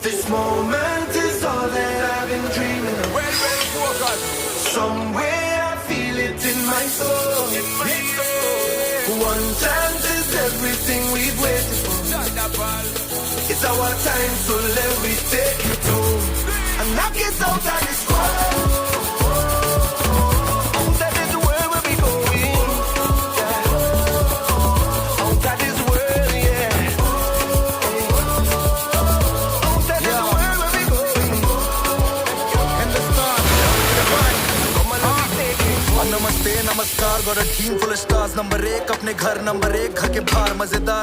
This moment is all that I've been dreaming of. Somewhere I feel it in my soul. One chance is everything we've waited for. It's our time, so let me take it home and knock it out of this world. That is where we'll be going. Yeah. Out of this world, yeah. That is where we'll be going. And the stars, Come on, let me take it. namaste, namaskar, got a team full of stars. Number 1 अपने घर, number 1 घर के बाहर मजेदार